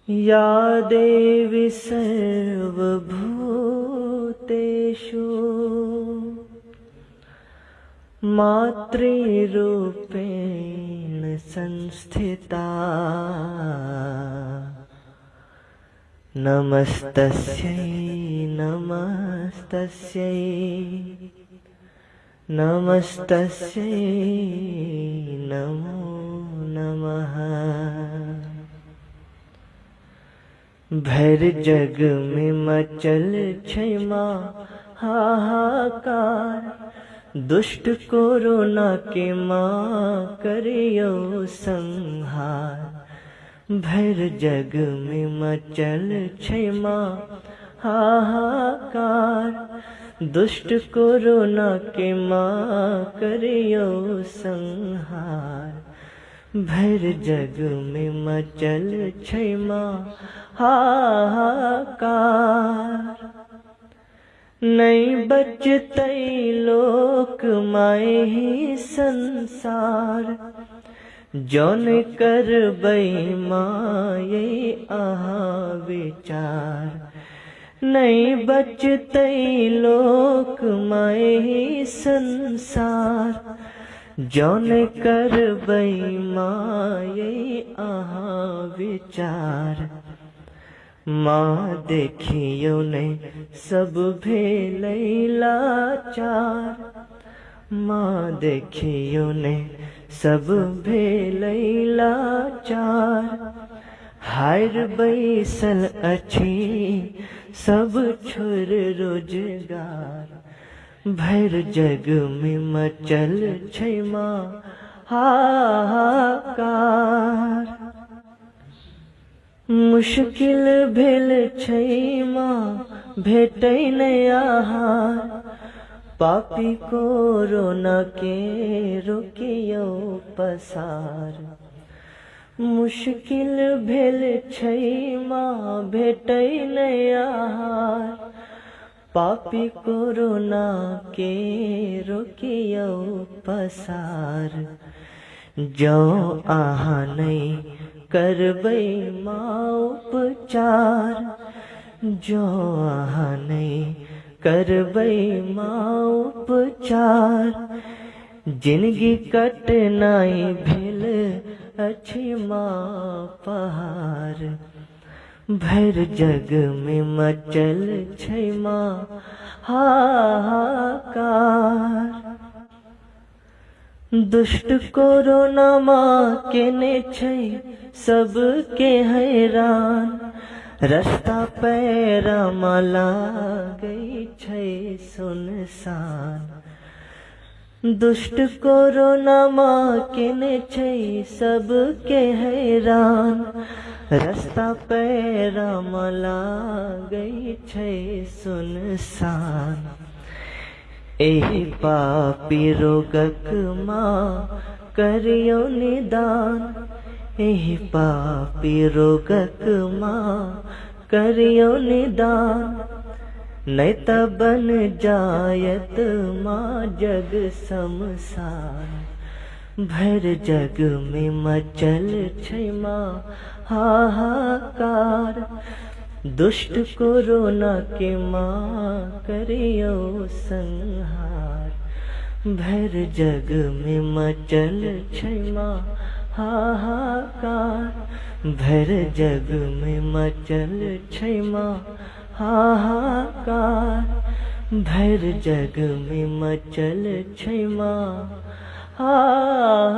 या देवी सर्वभूतेषु मातृरूपेण संस्थिता नमस्तस्यै नमस्तस्यै नमस्तस्यै नमो नमः। भर जग में मचल क्षमा हाहाकार, दुष्ट कोरोना के माँ करियो संहार। भर जग में मचल क्षमा हाहाकार, दुष्ट कोरोना के माँ करियो संहार। भर जग में मचल क्षमा हाहाकार, नहीं बचतै लोक माए ही संसार। जौन करबै माये आहा विचार, नहीं बचतै लोक माए ही संसार। जौन करबै माये आहा विचार। माँ देखियो ने सब भेलै लाचार, माँ देखियो ने सब भेलै लाचार। हार बैसल अछि सब छोड़ रोजगार, भर जग में मचल क्षमा हाहाकार। मुश्किल भेल छै माँ भेटै नहि आहार, पापी कोरोना के रोकियो पसार। मुश्किल भेल छै माँ भेटै नहि आहार, पापी कोरोना के रोकियो पसार। जो आहाँ नहीं करबै माँ उपचार, जो आहाँ नहीं करबै माँ उपचार। जिंदगी कटनाई भेल अछि माँ पहाड़, भर जग में मचल छै माँ हाहाकार। दुष्ट कोरोना माँ केने छै सबके हैरान, रास्ता पैरा माँ लागै छै सुनसान। दुष्ट कोरोना माँ केने छै सबके हैरान, रास्ता पैरा माँ लागै छै सुनसान। एहि पापी रोगक माँ करियो निदान, एहि पापी रोगक माँ करियो निदान। नहीं त बन जायत माँ जग शमशान, भर जग में मचल छै माँ हाहाकार। दुष्ट कोरोना के माँ करियो संहार, भर जग में मचल छै माँ हाहाकार। भर जग में मचल छै माँ हाहाकार, भर जग में मचल छै माँ हाहाकार।